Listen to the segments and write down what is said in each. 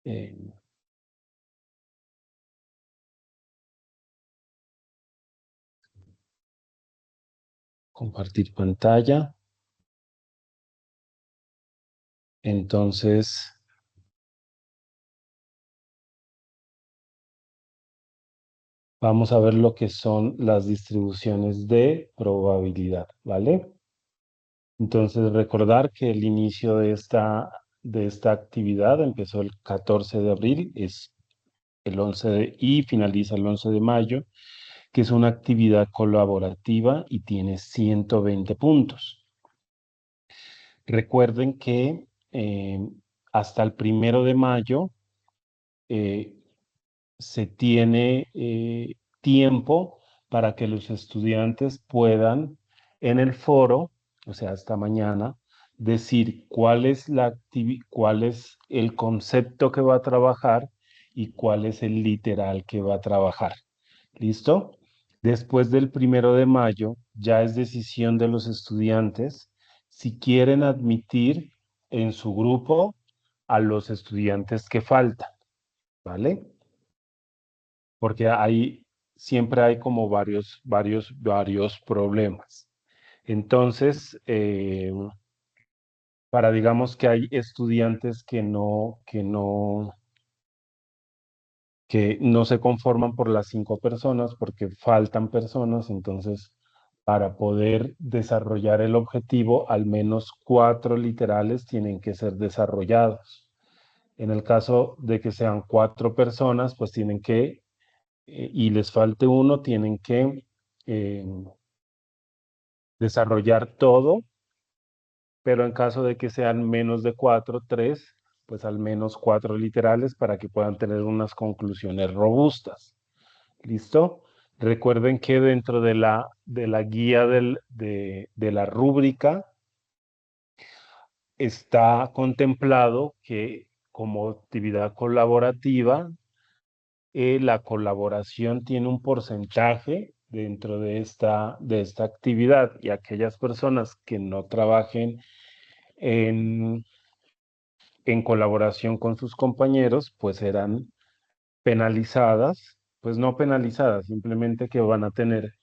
eh, compartir pantalla. Entonces, vamos a ver lo que son las distribuciones de probabilidad, ¿vale? Entonces, recordar que el inicio de esta actividad empezó el 14 de abril, es y finaliza el 11 de mayo, que es una actividad colaborativa y tiene 120 puntos. Recuerden que hasta el 1 de mayo eh, se tiene tiempo para que los estudiantes puedan en el foro, o sea, hasta mañana, decir cuál es el concepto que va a trabajar y cuál es el literal que va a trabajar. ¿Listo? Después del 1 de mayo, ya es decisión de los estudiantes si quieren admitir en su grupo a los estudiantes que faltan, ¿vale? Porque siempre hay como varios problemas. Entonces, digamos que hay estudiantes que no se conforman por las 5 personas porque faltan personas, entonces para poder desarrollar el objetivo, al menos 4 literales tienen que ser desarrollados. En el caso de que sean 4 personas, pues y les falte uno, tienen que eh, desarrollar todo, pero en caso de que sean menos de 4, 3, pues al menos 4 literales para que puedan tener unas conclusiones robustas. ¿Listo? Recuerden que dentro de la guía de la rúbrica está contemplado que como actividad colaborativa, la colaboración tiene un porcentaje dentro de esta actividad y aquellas personas que no trabajen en, en colaboración con sus compañeros, pues serán penalizadas, pues no penalizadas, simplemente que van a tener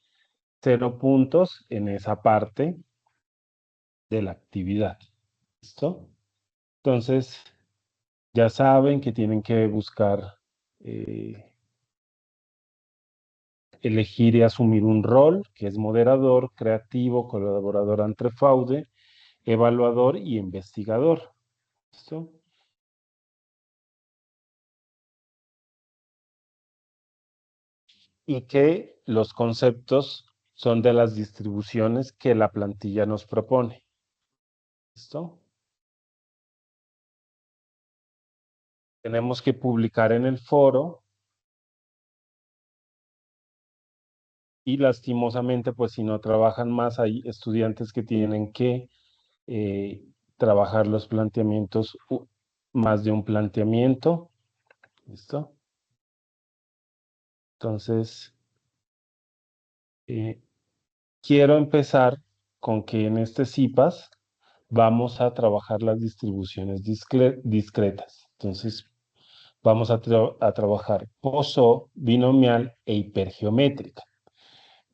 0 puntos en esa parte de la actividad. ¿Listo? Entonces, ya saben que tienen que buscar eh, elegir y asumir un rol, que es moderador, creativo, colaborador ante fraude, evaluador y investigador. ¿Listo? Y que los conceptos son de las distribuciones que la plantilla nos propone. ¿Listo? Tenemos que publicar en el foro y lastimosamente, pues si no trabajan más, hay estudiantes que tienen que eh, trabajar los planteamientos, más de un planteamiento. ¿Listo? Entonces, eh, quiero empezar con que en este CIPAS vamos a trabajar las distribuciones discretas. Entonces, vamos a trabajar Poisson, binomial e hipergeométrica.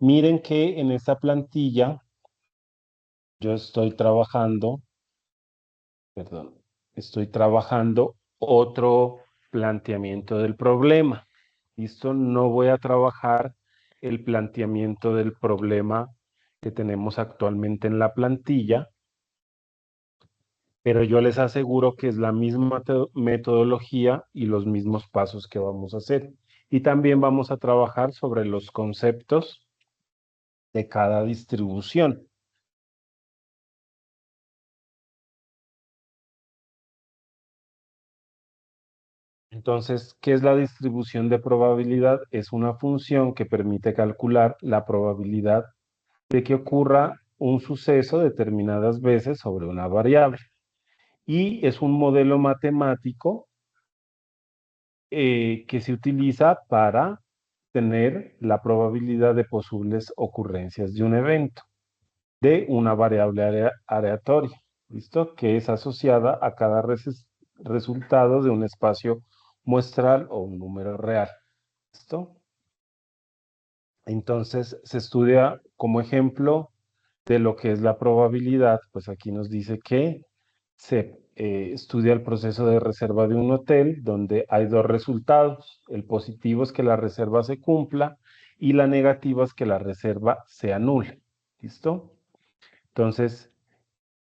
Miren que en esta plantilla yo estoy trabajando otro planteamiento del problema. ¿Listo? No voy a trabajar el planteamiento del problema que tenemos actualmente en la plantilla, pero yo les aseguro que es la misma metodología y los mismos pasos que vamos a hacer. Y también vamos a trabajar sobre los conceptos de cada distribución. Entonces, ¿qué es la distribución de probabilidad? Es una función que permite calcular la probabilidad de que ocurra un suceso determinadas veces sobre una variable. Y es un modelo matemático que se utiliza para tener la probabilidad de posibles ocurrencias de un evento de una variable aleatoria, ¿listo? Que es asociada a cada resultado de un espacio muestral o un número real. ¿Listo? Entonces se estudia como ejemplo de lo que es la probabilidad, pues aquí nos dice que se estudia el proceso de reserva de un hotel donde hay dos resultados. El positivo es que la reserva se cumpla y la negativa es que la reserva se anule. ¿Listo? Entonces,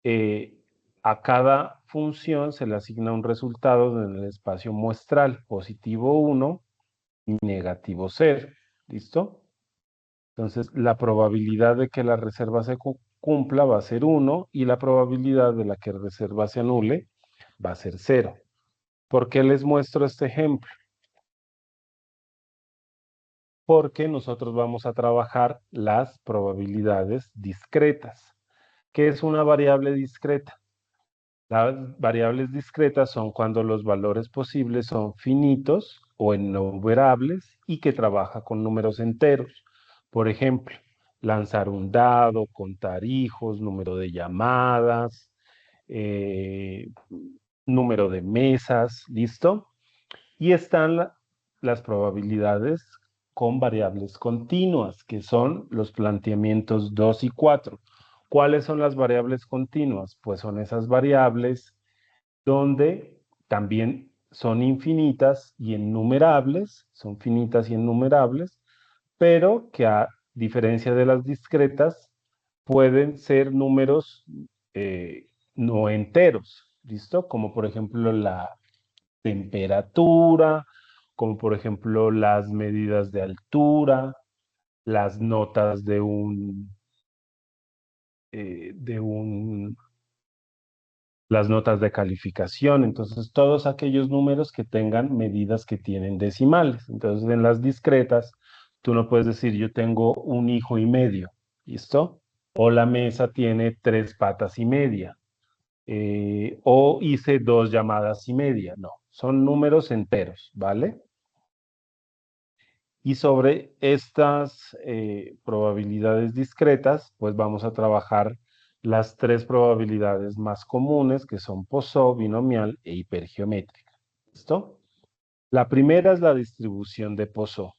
eh, a cada función se le asigna un resultado en el espacio muestral, positivo 1 y negativo 0. ¿Listo? Entonces, la probabilidad de que la reserva se cumpla va a ser 1 y la probabilidad de la que la reserva se anule va a ser 0. ¿Por qué les muestro este ejemplo? Porque nosotros vamos a trabajar las probabilidades discretas. ¿Qué es una variable discreta? Las variables discretas son cuando los valores posibles son finitos o innumerables y que trabaja con números enteros. Por ejemplo, lanzar un dado, contar hijos, número de llamadas, eh, número de mesas, ¿listo? Y están las probabilidades con variables continuas, que son los planteamientos 2 y 4. ¿Cuáles son las variables continuas? Pues son esas variables donde también son infinitas y innumerables, son finitas y innumerables, pero que a diferencia de las discretas, pueden ser números no enteros, ¿listo? Como por ejemplo la temperatura, como por ejemplo las medidas de altura, las notas de un las notas de calificación, entonces todos aquellos números que tengan medidas que tienen decimales. Entonces en las discretas, tú no puedes decir yo tengo un hijo y medio, ¿listo? O la mesa tiene 3 patas y media, o hice 2 llamadas y media, no, son números enteros, ¿vale? Y sobre estas probabilidades discretas, pues vamos a trabajar las tres probabilidades más comunes, que son Poisson, binomial e hipergeométrica. ¿Listo? La primera es la distribución de Poisson.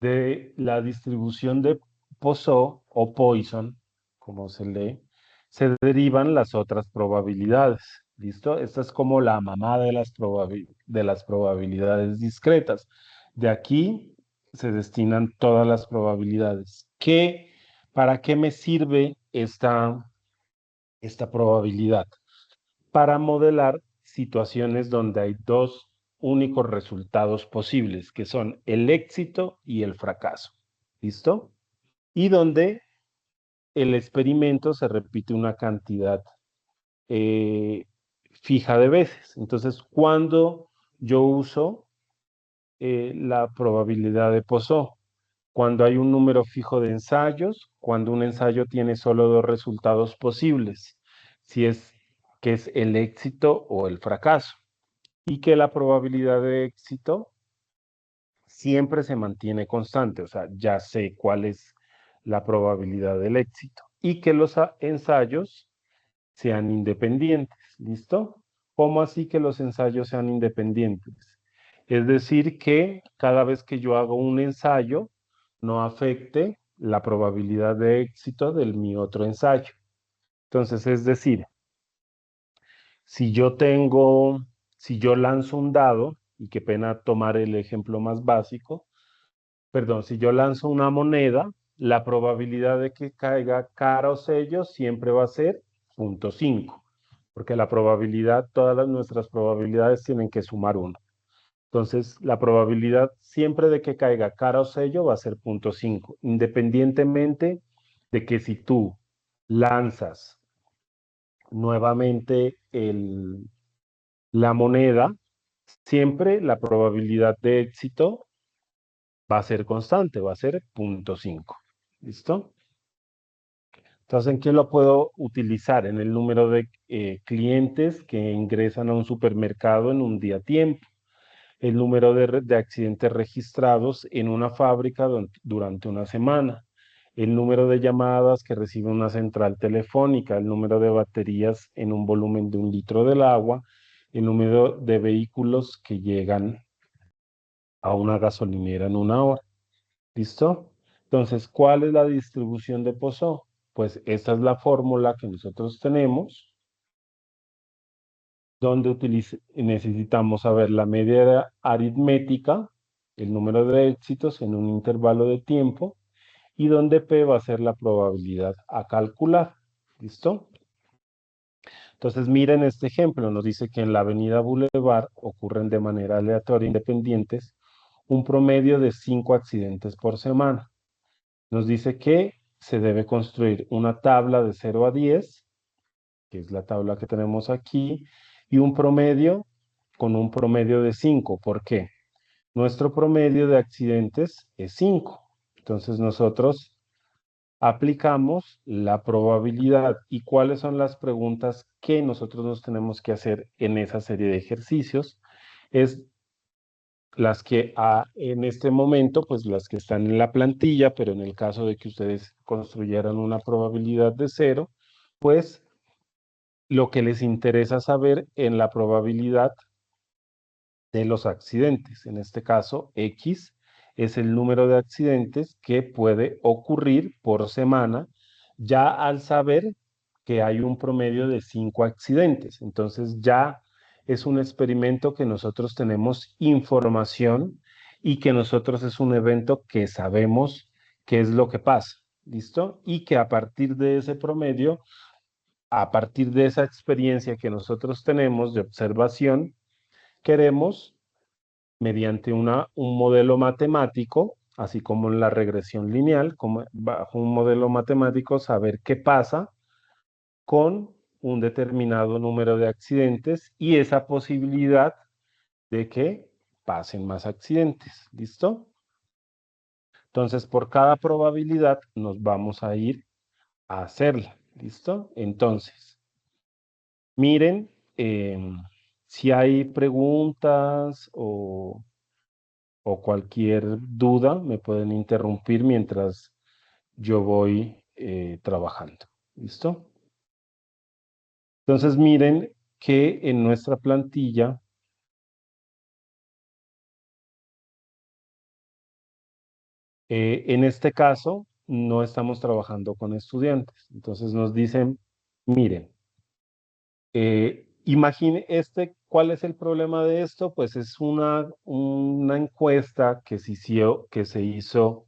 De la distribución de Poisson o Poisson, como se lee, se derivan las otras probabilidades. ¿Listo? Esta es como la mamá de de las probabilidades discretas. De aquí se destinan todas las probabilidades. ¿Para qué me sirve esta probabilidad? Para modelar situaciones donde hay dos únicos resultados posibles, que son el éxito y el fracaso. ¿Listo? Y donde el experimento se repite una cantidad eh, fija de veces. Entonces, cuando yo uso la probabilidad de Poisson, cuando hay un número fijo de ensayos, cuando un ensayo tiene solo dos resultados posibles, si es que es el éxito o el fracaso, y que la probabilidad de éxito siempre se mantiene constante, o sea, ya sé cuál es la probabilidad del éxito, y que los ensayos sean independientes, ¿listo? ¿Cómo así que los ensayos sean independientes? Es decir, que cada vez que yo hago un ensayo, no afecte la probabilidad de éxito del mi otro ensayo. Entonces, es decir, si yo tengo, si yo lanzo un dado, y qué pena tomar el ejemplo más básico, perdón, si yo lanzo una moneda, la probabilidad de que caiga cara o sello siempre va a ser 0.5, porque la probabilidad, nuestras probabilidades tienen que sumar 1. Entonces, la probabilidad siempre de que caiga cara o sello va a ser 0.5, independientemente de que si tú lanzas nuevamente la moneda, siempre la probabilidad de éxito va a ser constante, va a ser 0.5. ¿Listo? Entonces, ¿en qué lo puedo utilizar? En el número de clientes que ingresan a un supermercado en un día tiempo, el número de accidentes registrados en una fábrica durante una semana, el número de llamadas que recibe una central telefónica, el número de baterías en un volumen de 1 litro del agua, el número de vehículos que llegan a una gasolinera en una hora. ¿Listo? Entonces, ¿cuál es la distribución de Poisson? Pues esta es la fórmula que nosotros tenemos, donde necesitamos saber la media aritmética, el número de éxitos en un intervalo de tiempo, y donde P va a ser la probabilidad a calcular. ¿Listo? Entonces, miren este ejemplo. Nos dice que en la avenida Boulevard ocurren de manera aleatoria independientes un promedio de 5 accidentes por semana. Nos dice que se debe construir una tabla de 0 a 10, que es la tabla que tenemos aquí, y un promedio con un promedio de 5. ¿Por qué? Nuestro promedio de accidentes es 5. Entonces nosotros aplicamos la probabilidad. ¿Y cuáles son las preguntas que nosotros nos tenemos que hacer en esa serie de ejercicios? Es las que en este momento, pues las que están en la plantilla, pero en el caso de que ustedes construyeran una probabilidad de 0, pues lo que les interesa saber en la probabilidad de los accidentes. En este caso, X es el número de accidentes que puede ocurrir por semana, ya al saber que hay un promedio de 5 accidentes. Entonces ya es un experimento que nosotros tenemos información y que nosotros es un evento que sabemos qué es lo que pasa. ¿Listo? Y que a partir de ese promedio, a partir de esa experiencia que nosotros tenemos de observación, queremos mediante un modelo matemático, así como en la regresión lineal, como bajo un modelo matemático, saber qué pasa con un determinado número de accidentes y esa posibilidad de que pasen más accidentes. ¿Listo? Entonces, por cada probabilidad nos vamos a ir a hacerla. ¿Listo? Entonces, miren, si hay preguntas o cualquier duda, me pueden interrumpir mientras yo voy trabajando. ¿Listo? Entonces miren que en nuestra plantilla, en este caso, no estamos trabajando con estudiantes. Entonces nos dicen, miren, imagine ¿cuál es el problema de esto? Pues es una encuesta que se hizo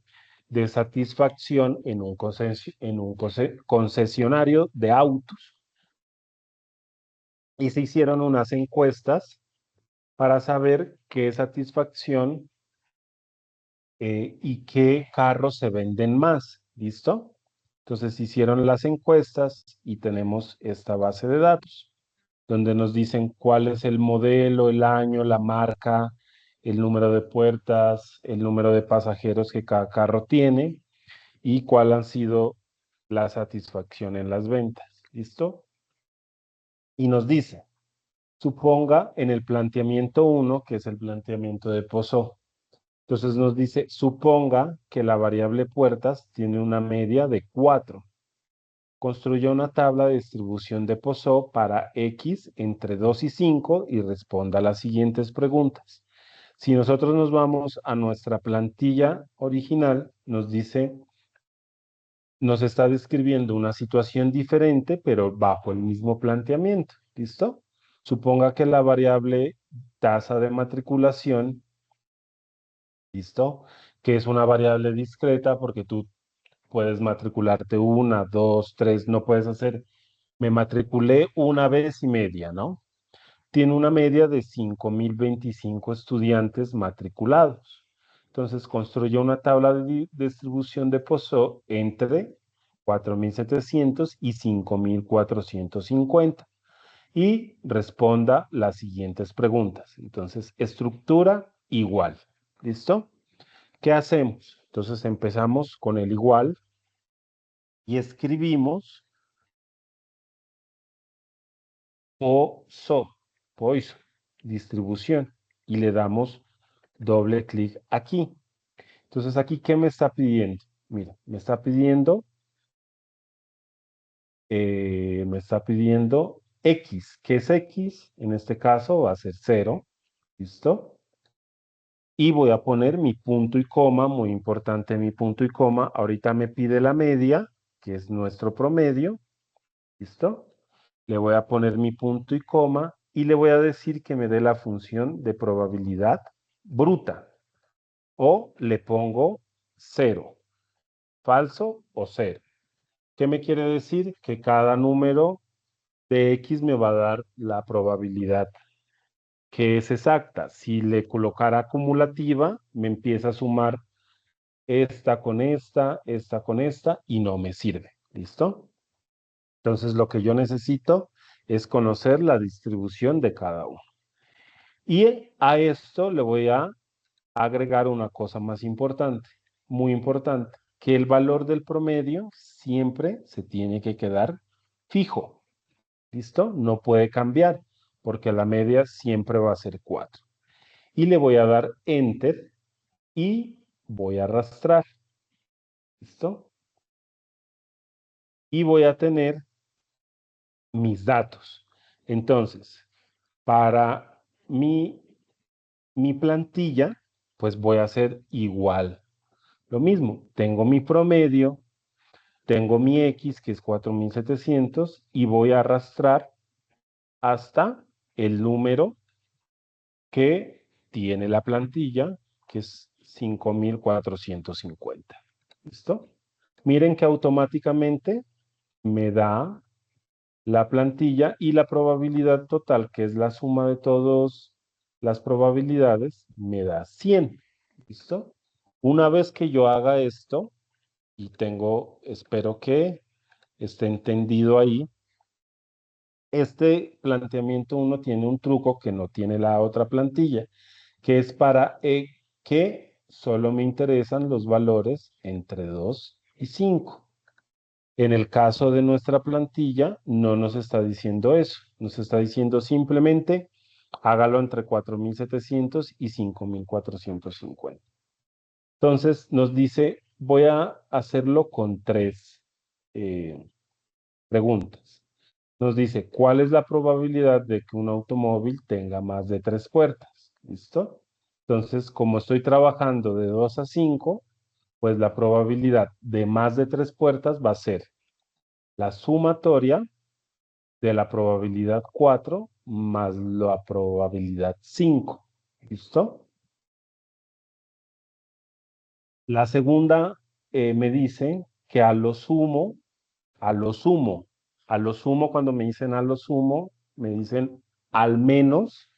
de satisfacción en un concesionario de autos y se hicieron unas encuestas para saber qué satisfacción y qué carros se venden más. ¿Listo? Entonces hicieron las encuestas y tenemos esta base de datos, donde nos dicen cuál es el modelo, el año, la marca, el número de puertas, el número de pasajeros que cada carro tiene y cuál han sido la satisfacción en las ventas. ¿Listo? Y nos dice, suponga en el planteamiento uno, que es el planteamiento de Pozo. Entonces nos dice, suponga que la variable puertas tiene una media de 4. Construya una tabla de distribución de Poisson para X entre 2 y 5 y responda a las siguientes preguntas. Si nosotros nos vamos a nuestra plantilla original, nos dice, nos está describiendo una situación diferente, pero bajo el mismo planteamiento. ¿Listo? Suponga que la variable tasa de matriculación, ¿listo? Que es una variable discreta porque tú puedes matricularte una, dos, tres, no puedes hacer, me matriculé una vez y media, ¿no? Tiene una media de 5.025 estudiantes matriculados. Entonces construye una tabla de distribución de Poisson entre 4.700 y 5.450 y responda las siguientes preguntas. Entonces, estructura igual. ¿Listo? ¿Qué hacemos? Entonces empezamos con el igual y escribimos Poisson, distribución, y le damos doble clic aquí. Entonces, aquí, ¿qué me está pidiendo? Mira, me está pidiendo X. ¿Qué es X? En este caso va a ser 0. ¿Listo? y voy a poner mi punto y coma, muy importante mi punto y coma. Ahorita me pide la media, que es nuestro promedio. ¿Listo? Le voy a poner mi punto y coma y le voy a decir que me dé la función de probabilidad bruta. O le pongo 0, falso o 0. ¿Qué me quiere decir? Que cada número de X me va a dar la probabilidad que es exacta. Si le colocara acumulativa, me empieza a sumar esta con esta y no me sirve. ¿Listo? Entonces lo que yo necesito es conocer la distribución de cada uno. Y a esto le voy a agregar una cosa más importante, muy importante, que el valor del promedio siempre se tiene que quedar fijo. ¿Listo? No puede cambiar porque la media siempre va a ser 4. Y le voy a dar Enter y voy a arrastrar. ¿Listo? Y voy a tener mis datos. Entonces, para mi plantilla, pues voy a hacer igual. Lo mismo, tengo mi promedio, tengo mi X, que es 4700, y voy a arrastrar hasta el número que tiene la plantilla, que es 5450. ¿Listo? Miren que automáticamente me da la plantilla y la probabilidad total, que es la suma de todas las probabilidades, me da 100. ¿Listo? Una vez que yo haga esto, y espero que esté entendido ahí, este planteamiento uno tiene un truco que no tiene la otra plantilla, que es para que solo me interesan los valores entre 2 y 5. En el caso de nuestra plantilla, no nos está diciendo eso. Nos está diciendo simplemente hágalo entre 4700 y 5450. Entonces nos dice, voy a hacerlo con tres eh, preguntas. Nos dice, ¿cuál es la probabilidad de que un automóvil tenga más de tres puertas? ¿Listo? Entonces, como estoy trabajando de 2 a 5, pues la probabilidad de más de tres puertas va a ser la sumatoria de la probabilidad 4 más la probabilidad 5. ¿Listo? La segunda me dice que a lo sumo, a lo sumo, cuando me dicen a lo sumo, me dicen al menos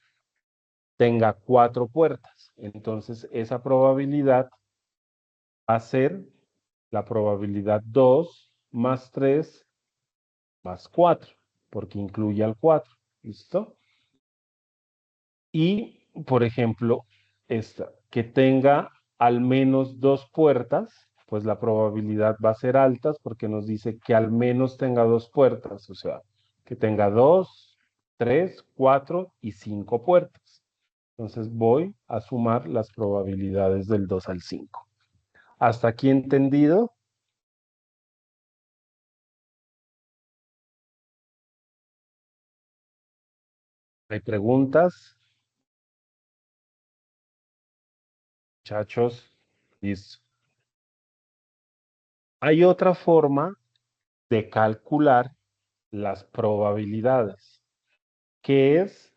tenga cuatro puertas. Entonces, esa probabilidad va a ser la probabilidad 2 más 3 más 4, porque incluye al 4. ¿Listo? Y, por ejemplo, esta, que tenga al menos dos puertas, pues la probabilidad va a ser alta porque nos dice que al menos tenga dos puertas, o sea, que tenga dos, tres, cuatro y cinco puertas. Entonces voy a sumar las probabilidades del 2 al 5. ¿Hasta aquí entendido? ¿Hay preguntas, muchachos? Listo. Hay otra forma de calcular las probabilidades, que es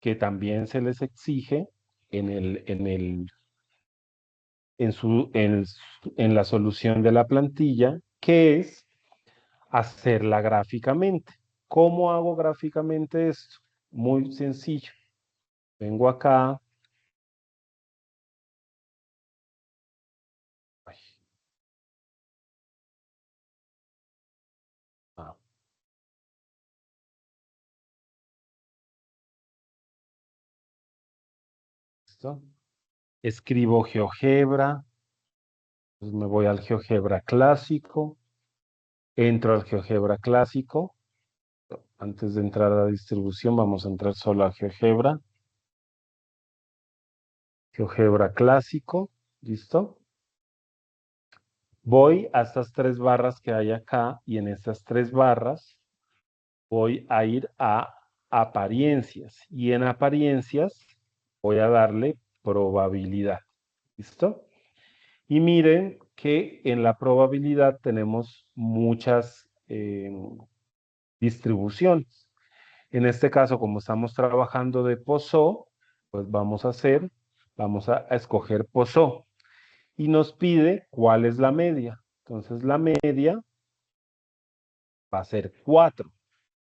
que también se les exige en en la solución de la plantilla, que es hacerla gráficamente. ¿Cómo hago gráficamente esto? Muy sencillo. Vengo acá. Ay, ah, ¿listo? Escribo GeoGebra, pues me voy al GeoGebra clásico, entro al GeoGebra clásico. Antes de entrar a la distribución, vamos a entrar solo a GeoGebra. GeoGebra clásico, ¿listo? Voy a estas tres barras que hay acá y en estas tres barras voy a ir a apariencias y en apariencias voy a darle probabilidad. ¿Listo? Y miren que en la probabilidad tenemos muchas distribuciones. En este caso, como estamos trabajando de Poisson, pues vamos a escoger Poisson. Y nos pide cuál es la media. Entonces la media va a ser 4,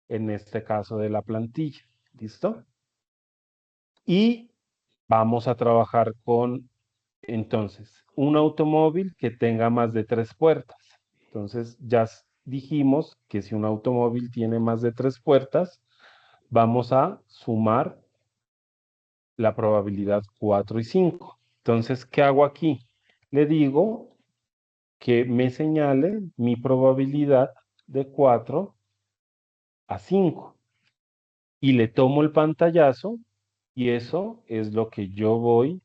en este caso de la plantilla. ¿Listo? Y vamos a trabajar con, entonces, un automóvil que tenga más de 3 puertas. Entonces, ya dijimos que si un automóvil tiene más de 3 puertas, vamos a sumar la probabilidad 4 y 5. Entonces, ¿qué hago aquí? Le digo que me señale mi probabilidad de 4 a 5 y le tomo el pantallazo y eso es lo que yo voy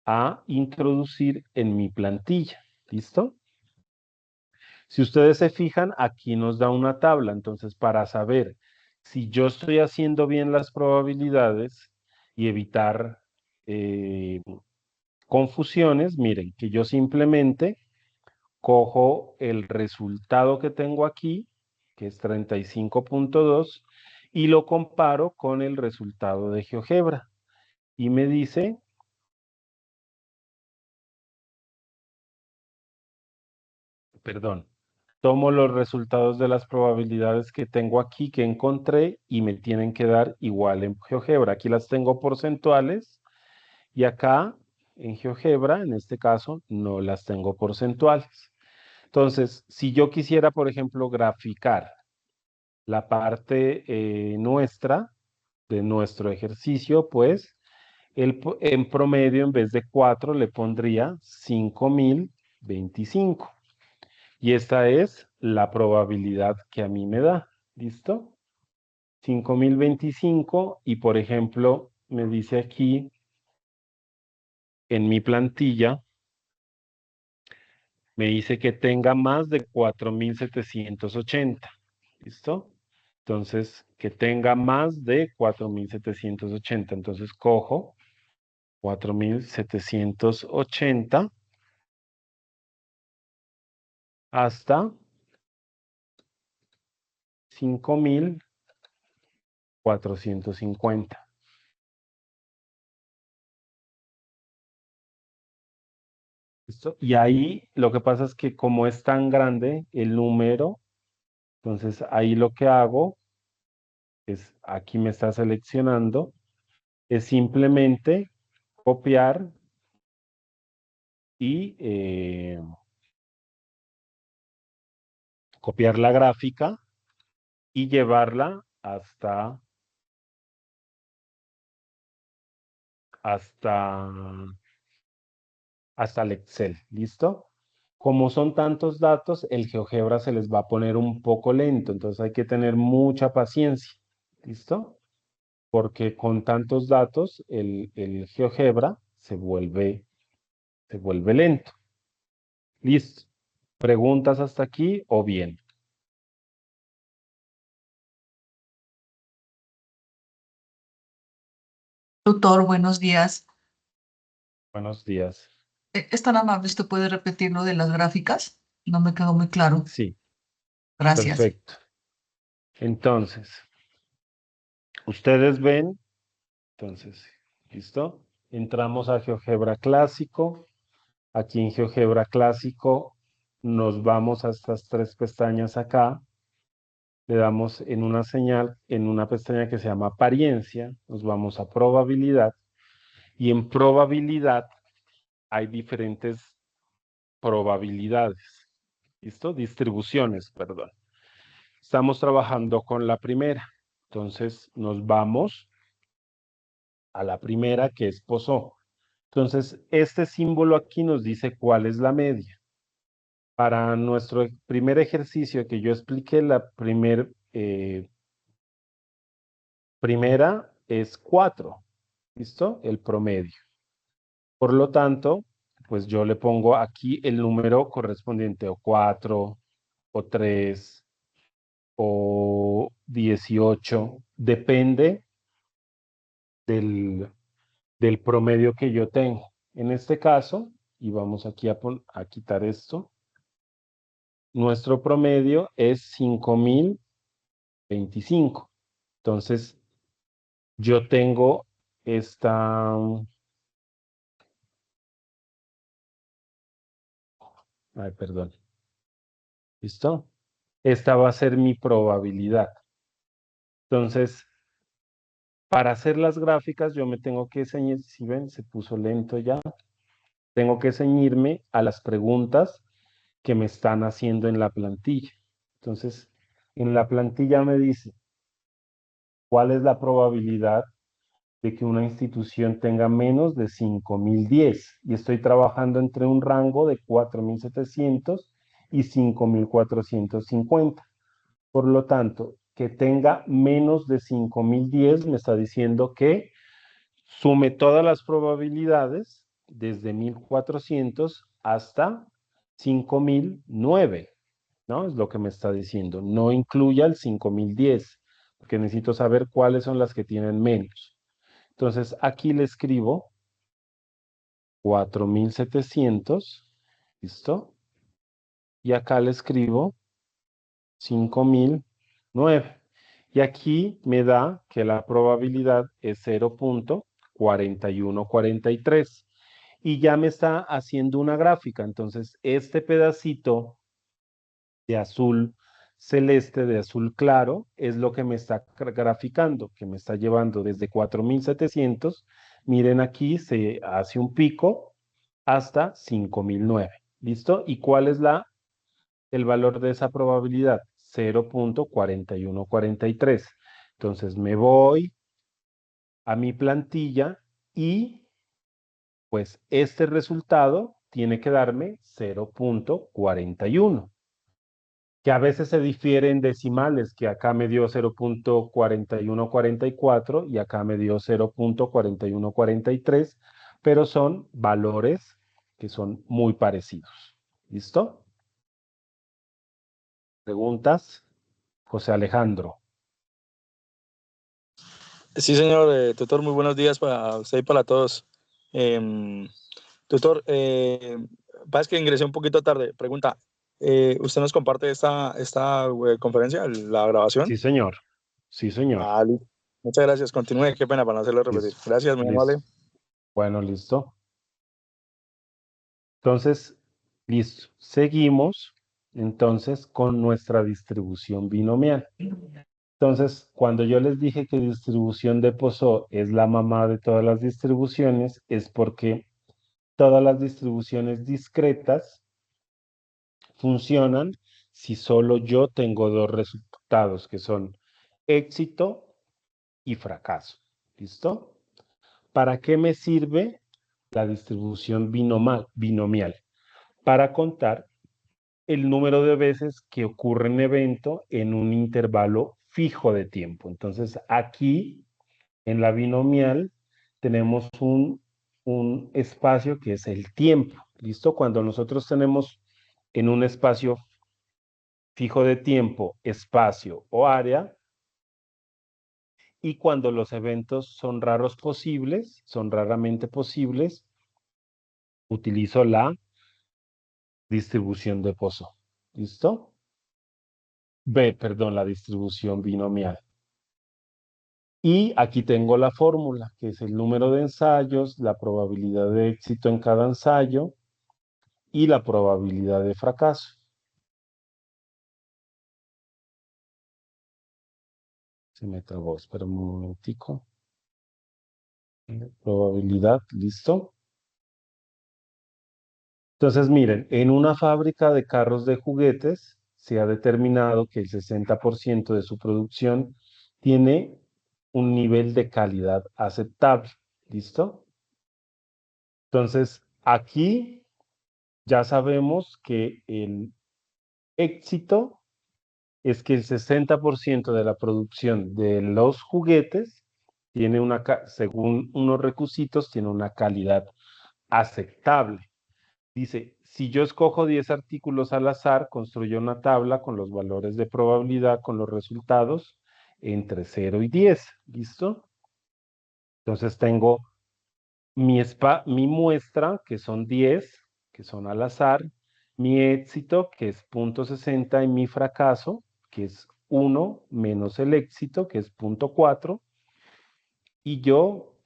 a introducir en mi plantilla. ¿Listo? Si ustedes se fijan, aquí nos da una tabla. Entonces, para saber si yo estoy haciendo bien las probabilidades y evitar confusiones, miren, que yo simplemente cojo el resultado que tengo aquí, que es 35.2, y lo comparo con el resultado de GeoGebra. Y me dice, perdón, tomo los resultados de las probabilidades que tengo aquí, que encontré, y me tienen que dar igual en GeoGebra. Aquí las tengo porcentuales, y acá en GeoGebra, en este caso, no las tengo porcentuales. Entonces, si yo quisiera, por ejemplo, graficar la parte nuestra de nuestro ejercicio, pues en promedio en vez de 4 le pondría 5025. Y esta es la probabilidad que a mí me da. ¿Listo? 5025 y por ejemplo me dice aquí en mi plantilla, me dice que tenga más de 4780. ¿Listo? Entonces, que tenga más de 4780. Entonces, cojo 4780 hasta 5450. ¿Listo? Y ahí lo que pasa es que como es tan grande el número, entonces ahí lo que hago es, aquí me está seleccionando, es simplemente copiar y copiar la gráfica y llevarla hasta, hasta el Excel. ¿Listo? Como son tantos datos, el GeoGebra se les va a poner un poco lento, entonces hay que tener mucha paciencia. ¿Listo? Porque con tantos datos el GeoGebra se vuelve lento. Listo. ¿Preguntas hasta aquí o bien? Tutor, buenos días. Buenos días. ¿Es tan amable? ¿Usted puede repetir lo de las gráficas? No me quedó muy claro. Sí, Gracias. perfecto. Entonces, ustedes ven, entonces, ¿listo? Entramos a GeoGebra Clásico. Aquí en GeoGebra Clásico nos vamos a estas tres pestañas acá. Le damos en una señal, en una pestaña que se llama apariencia, nos vamos a probabilidad y en probabilidad hay diferentes probabilidades. ¿Listo? Distribuciones, perdón. Estamos trabajando con la primera. Entonces nos vamos a la primera que es Poisson. Entonces este símbolo aquí nos dice cuál es la media. Para nuestro primer ejercicio que yo expliqué, la primera es 4. ¿Listo? El promedio. Por lo tanto, pues yo le pongo aquí el número correspondiente o 4 o 3 o 18, depende del, del promedio que yo tengo. En este caso, y vamos aquí a quitar esto, nuestro promedio es 5025. Entonces, yo tengo esta, ay, perdón, ¿listo? Esta va a ser mi probabilidad. Entonces, para hacer las gráficas, yo me tengo que ceñir, si ven, se puso lento ya, tengo que ceñirme a las preguntas que me están haciendo en la plantilla. Entonces, en la plantilla me dice, ¿cuál es la probabilidad de que una institución tenga menos de 5010? Y estoy trabajando entre un rango de 4700 y 5450. Por lo tanto, que tenga menos de 5010 me está diciendo que sume todas las probabilidades desde 1400 hasta 5009, ¿no? Es lo que me está diciendo. No incluya el 5010, porque necesito saber cuáles son las que tienen menos. Entonces, aquí le escribo 4700, ¿listo? Y acá le escribo 5009. Y aquí me da que la probabilidad es 0.4143. Y ya me está haciendo una gráfica. Entonces, este pedacito de azul celeste, de azul claro, es lo que me está graficando, que me está llevando desde 4700. Miren aquí, se hace un pico hasta 5009. ¿Listo? ¿Y cuál es el valor de esa probabilidad? 0.4143. Entonces me voy a mi plantilla y pues este resultado tiene que darme 0.41, que a veces se difiere en decimales, que acá me dio 0.4144 y acá me dio 0.4143, pero son valores que son muy parecidos. ¿Listo? ¿Preguntas? José Alejandro. Sí, señor, tutor, muy buenos días para usted y para todos. Em, tutor, pasa que ingresé un poquito tarde. Pregunta, ¿usted nos comparte esta conferencia, la grabación? Sí, señor. Sí, señor. Ah, listo. Muchas gracias. Continúe, qué pena para no hacerlo repetir. Listo. Gracias, muy amable. Listo. Bueno, listo. Entonces, listo. Seguimos entonces con nuestra distribución binomial. Entonces, cuando yo les dije que distribución de Poisson es la mamá de todas las distribuciones, es porque todas las distribuciones discretas funcionan si solo yo tengo dos resultados, que son éxito y fracaso. ¿Listo? ¿Para qué me sirve la distribución binomial? Para contar el número de veces que ocurre un evento en un intervalo fijo de tiempo. Entonces, aquí en la binomial tenemos un espacio que es el tiempo. ¿Listo? Cuando nosotros tenemos en un espacio fijo de tiempo, espacio o área, y cuando los eventos son son raramente posibles, utilizo la distribución de Poisson. ¿Listo? Perdón, la distribución binomial. Y aquí tengo la fórmula, que es el número de ensayos, la probabilidad de éxito en cada ensayo y la probabilidad de fracaso. Se me trabó, espera un momentico. Probabilidad, ¿listo? Entonces, miren, en una fábrica de carros de juguetes se ha determinado que el 60% de su producción tiene un nivel de calidad aceptable. ¿Listo? Entonces, aquí ya sabemos que el éxito es que el 60% de la producción de los juguetes tiene según unos requisitos, tiene una calidad aceptable. Dice, si yo escojo 10 artículos al azar, construyo una tabla con los valores de probabilidad, con los resultados entre 0 y 10. ¿Listo? Entonces tengo mi muestra, que son 10, que son al azar, mi éxito, que es 0,60, y mi fracaso, que es 1 menos el éxito, que es 0,4, y yo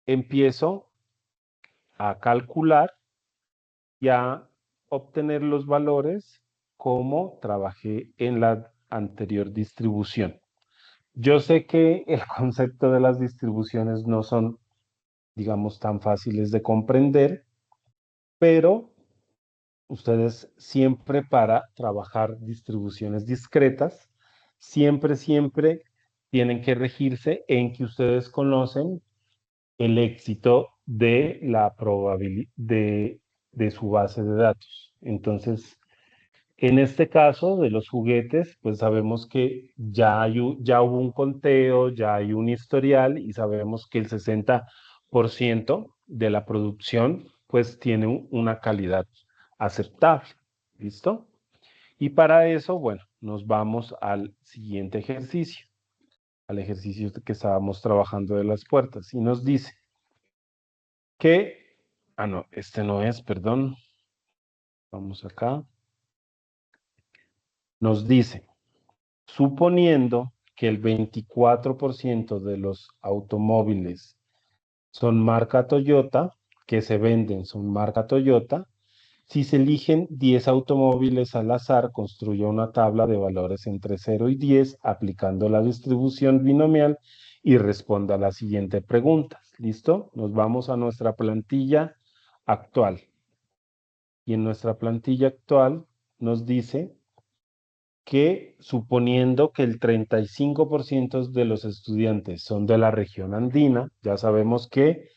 empiezo a calcular y a obtener los valores como trabajé en la anterior distribución. Yo sé que el concepto de las distribuciones no son, digamos, tan fáciles de comprender, pero ustedes siempre, para trabajar distribuciones discretas, siempre tienen que regirse en que ustedes conocen el éxito de la probabilidad de su base de datos. Entonces, en este caso de los juguetes, pues sabemos que ya hubo un conteo, ya hay un historial, y sabemos que el 60% de la producción pues tiene una calidad aceptable. ¿Listo? Y para eso, bueno, nos vamos al siguiente ejercicio, al ejercicio que estábamos trabajando de las puertas, y nos dice que, no, este no es, perdón, vamos acá, nos dice, suponiendo que el 24% de los automóviles son marca Toyota, que se venden son marca Toyota, si se eligen 10 automóviles al azar, construya una tabla de valores entre 0 y 10 aplicando la distribución binomial y responda a la siguiente pregunta. ¿Listo? Nos vamos a nuestra plantilla actual. Y en nuestra plantilla actual nos dice que, suponiendo que el 35% de los estudiantes son de la región andina, ya sabemos que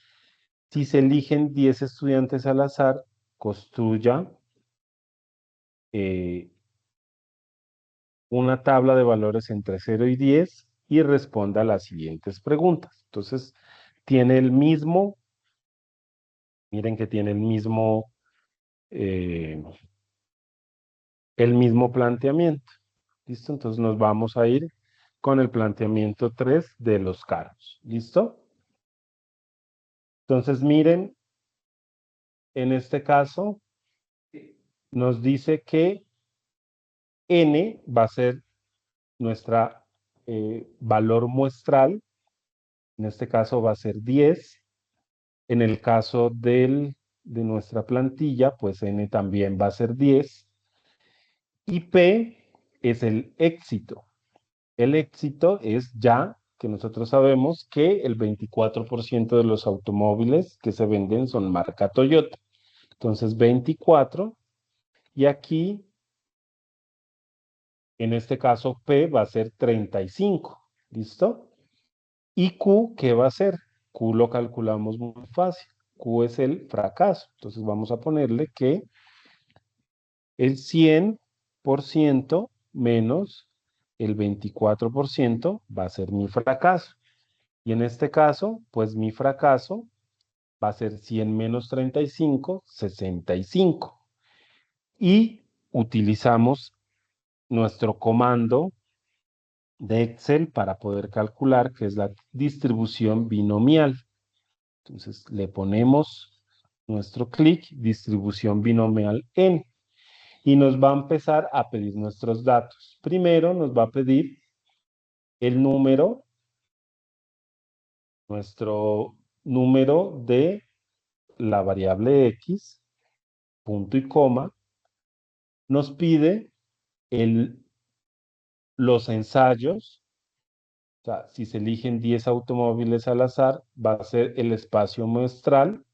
si se eligen 10 estudiantes al azar, construya una tabla de valores entre 0 y 10 y responda a las siguientes preguntas. Entonces, tiene miren que tiene eh, el mismo planteamiento. ¿Listo? Entonces nos vamos a ir con el planteamiento 3 de los carros. ¿Listo? Entonces miren, en este caso nos dice que n va a ser nuestra valor muestral. En este caso va a ser 10. En el caso de nuestra plantilla, pues n también va a ser 10. Y p es el éxito. El éxito es ya que nosotros sabemos que el 24% de los automóviles que se venden son marca Toyota. Entonces 24, y aquí, en este caso, P va a ser 35. ¿Listo? Y Q, ¿qué va a ser? Q lo calculamos muy fácil. Q es el fracaso. Entonces vamos a ponerle que el 100% menos el 24% va a ser mi fracaso. Y en este caso, pues mi fracaso va a ser 100 menos 35, 65. Y utilizamos nuestro comando de Excel para poder calcular, que es la distribución binomial. Entonces le ponemos nuestro clic, distribución binomial n, y nos va a empezar a pedir nuestros datos. Primero nos va a pedir el número, nuestro número de la variable x, punto y coma. Nos pide los ensayos. O sea, si se eligen 10 automóviles al azar, va a ser el espacio muestral.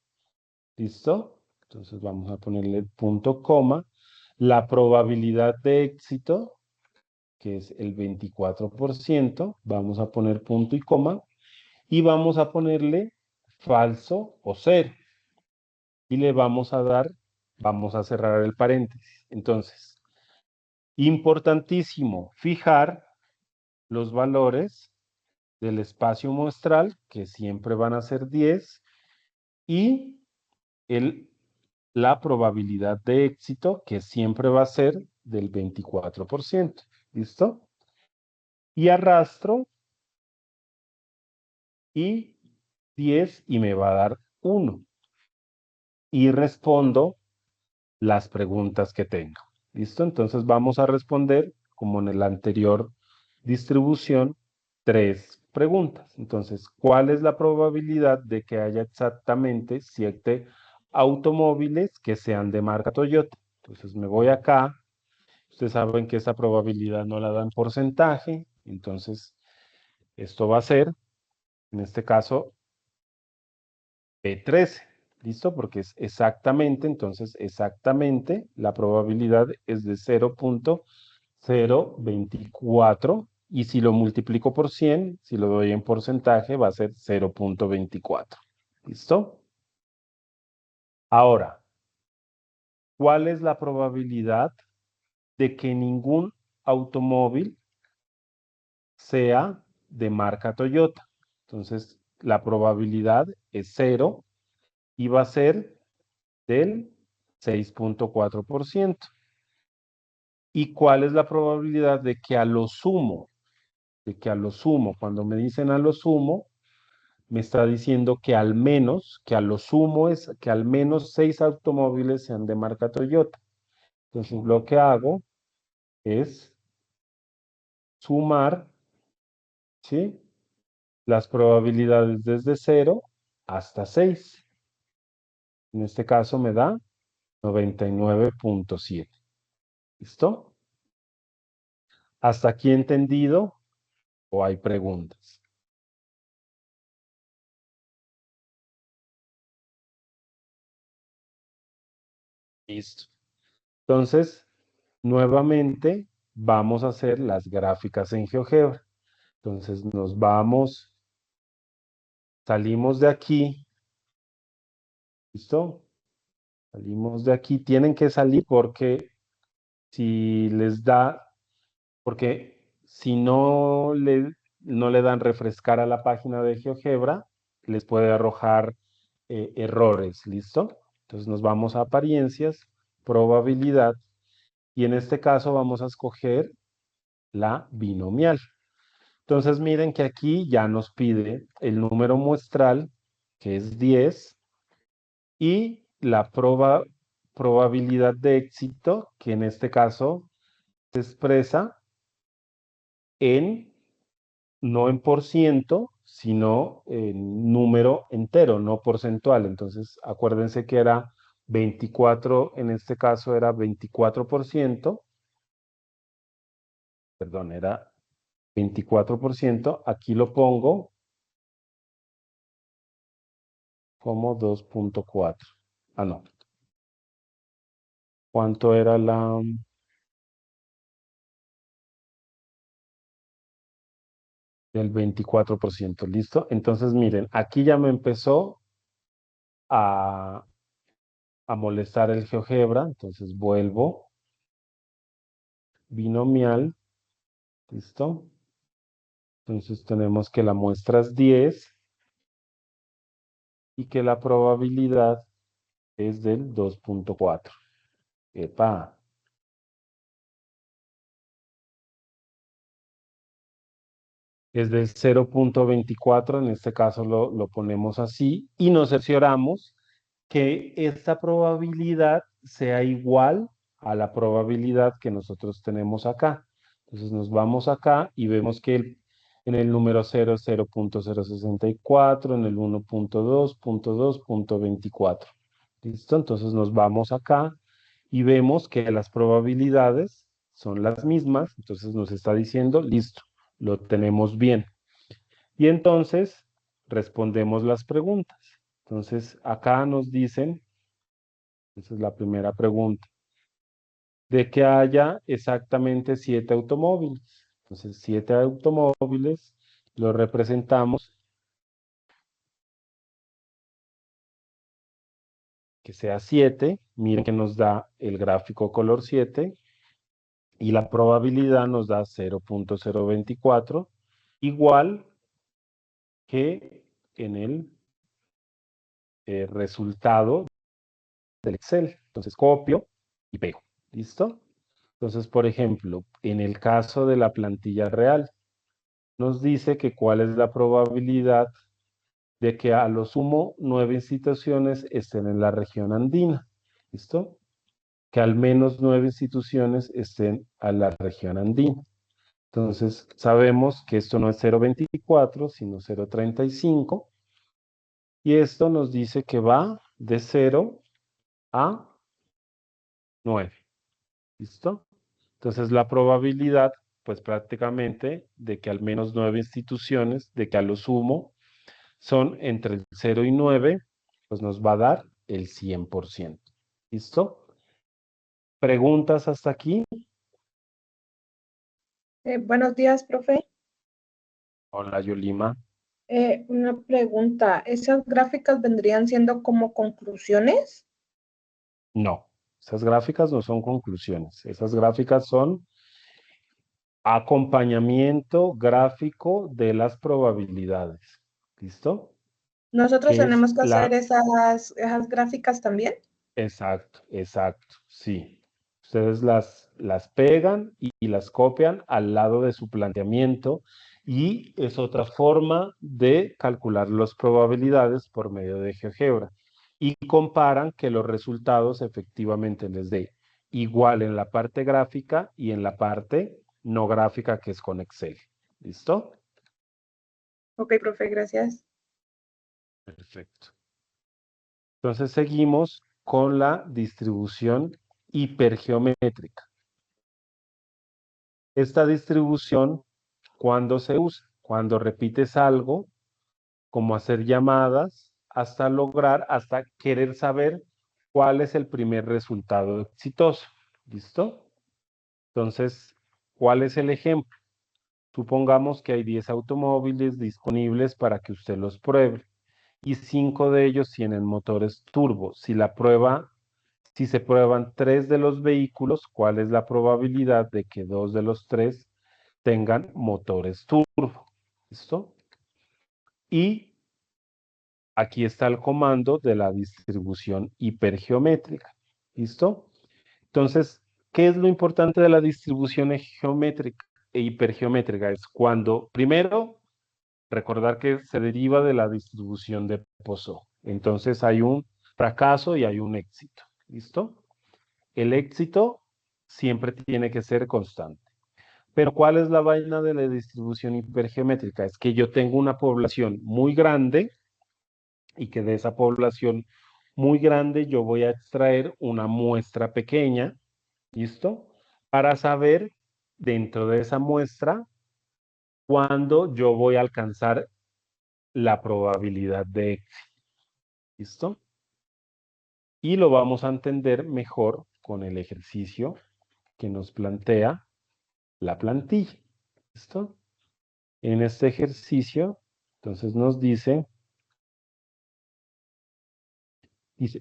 ¿Listo? Entonces vamos a ponerle punto coma. La probabilidad de éxito, que es el 24%, vamos a poner punto y coma. Y vamos a ponerle falso o cero. Y le vamos a cerrar el paréntesis. Entonces, importantísimo fijar los valores del espacio muestral, que siempre van a ser 10, y la probabilidad de éxito, que siempre va a ser del 24%. ¿Listo? Y arrastro y 10 y me va a dar 1. Y respondo las preguntas que tengo. ¿Listo? Entonces vamos a responder, como en la anterior distribución, 3 preguntas. Entonces, ¿cuál es la probabilidad de que haya exactamente 7 automóviles que sean de marca Toyota? Entonces me voy acá. Ustedes saben que esa probabilidad no la dan porcentaje. Entonces, esto va a ser, en este caso, P13. ¿Listo? Porque es exactamente, entonces exactamente la probabilidad es de 0.024 y si lo multiplico por 100, si lo doy en porcentaje, va a ser 0.24. ¿Listo? Ahora, ¿cuál es la probabilidad de que ningún automóvil sea de marca Toyota? Entonces, la probabilidad es 0 y va a ser del 6.4%. ¿Y cuál es la probabilidad de que a lo sumo, cuando me dicen a lo sumo, me está diciendo que que a lo sumo es que al menos 6 automóviles sean de marca Toyota? Entonces lo que hago es sumar, ¿sí?, las probabilidades desde 0 hasta 6. En este caso me da 99.7. ¿Listo? ¿Hasta aquí entendido o hay preguntas? Listo. Entonces, nuevamente vamos a hacer las gráficas en GeoGebra. Entonces nos vamos, salimos de aquí, ¿listo? Salimos de aquí, tienen que salir porque si les da, porque si no le dan refrescar a la página de GeoGebra, les puede arrojar errores, ¿listo? Entonces nos vamos a apariencias, probabilidad, y en este caso vamos a escoger la binomial. Entonces miren que aquí ya nos pide el número muestral, que es 10, y la probabilidad de éxito, que en este caso se expresa en, no en por ciento, sino en número entero, no porcentual. Entonces acuérdense que era 24, en este caso era 24%, perdón, era 24%, aquí lo pongo como 2.4. Ah, no. ¿Cuánto era del 24%? ¿Listo? Entonces, miren, aquí ya me empezó a, a molestar el GeoGebra. Entonces, vuelvo. Binomial. ¿Listo? Entonces, tenemos que la muestra es 10 y que la probabilidad es del 2.4. ¡Epa! Es del 0.24, en este caso lo ponemos así, y nos cercioramos que esta probabilidad sea igual a la probabilidad que nosotros tenemos acá. Entonces nos vamos acá y vemos que en el número 0 es 0.064, en el 1.2, 2.24. ¿Listo? Entonces nos vamos acá y vemos que las probabilidades son las mismas, entonces nos está diciendo, listo, lo tenemos bien. Y entonces respondemos las preguntas. Entonces acá nos dicen, esa es la primera pregunta, de que haya exactamente 7 automóviles. Entonces 7 automóviles los representamos, que sea 7, miren que nos da el gráfico color 7, y la probabilidad nos da 0.024, igual que en el resultado del Excel. Entonces copio y pego. ¿Listo? Entonces, por ejemplo, en el caso de la plantilla real, nos dice que cuál es la probabilidad de que a lo sumo 9 instituciones estén en la región andina. ¿Listo? Que al menos 9 instituciones estén a la región andina. Entonces, sabemos que esto no es 0,24, sino 0,35. Y esto nos dice que va de 0 a 9. ¿Listo? Entonces, la probabilidad, pues prácticamente, de que al menos 9 instituciones, de que a lo sumo son entre el 0 y 9, pues nos va a dar el 100%. ¿Listo? ¿Preguntas hasta aquí? Buenos días, profe. Hola, Yolima. Una pregunta, ¿esas gráficas vendrían siendo como conclusiones? No, esas gráficas no son conclusiones. Esas gráficas son acompañamiento gráfico de las probabilidades. ¿Listo? ¿Nosotros Que es tenemos que hacer la... esas gráficas también? Exacto, exacto, sí. Ustedes las pegan y las copian al lado de su planteamiento y es otra forma de calcular las probabilidades por medio de GeoGebra. Y comparan que los resultados efectivamente les dé igual en la parte gráfica y en la parte no gráfica que es con Excel. ¿Listo? Ok, profe, gracias. Perfecto. Entonces seguimos con la distribución hipergeométrica. Esta distribución, ¿cuándo se usa? Cuando repites algo, como hacer llamadas, hasta querer saber cuál es el primer resultado exitoso. ¿Listo? Entonces, ¿cuál es el ejemplo? Supongamos que hay 10 automóviles disponibles para que usted los pruebe y 5 de ellos tienen motores turbo. Si se prueban 3 de los vehículos, ¿cuál es la probabilidad de que 2 de los 3 tengan motores turbo? ¿Listo? Y aquí está el comando de la distribución hipergeométrica. ¿Listo? Entonces, ¿qué es lo importante de la distribución geométrica e hipergeométrica? Es cuando, primero, recordar que se deriva de la distribución de Poisson. Entonces hay un fracaso y hay un éxito. ¿Listo? El éxito siempre tiene que ser constante. Pero ¿cuál es la vaina de la distribución hipergeométrica? Es que yo tengo una población muy grande y que de esa población muy grande yo voy a extraer una muestra pequeña, ¿listo? Para saber dentro de esa muestra cuándo yo voy a alcanzar la probabilidad de éxito, ¿listo? Y lo vamos a entender mejor con el ejercicio que nos plantea la plantilla, ¿listo? En este ejercicio, entonces nos dice,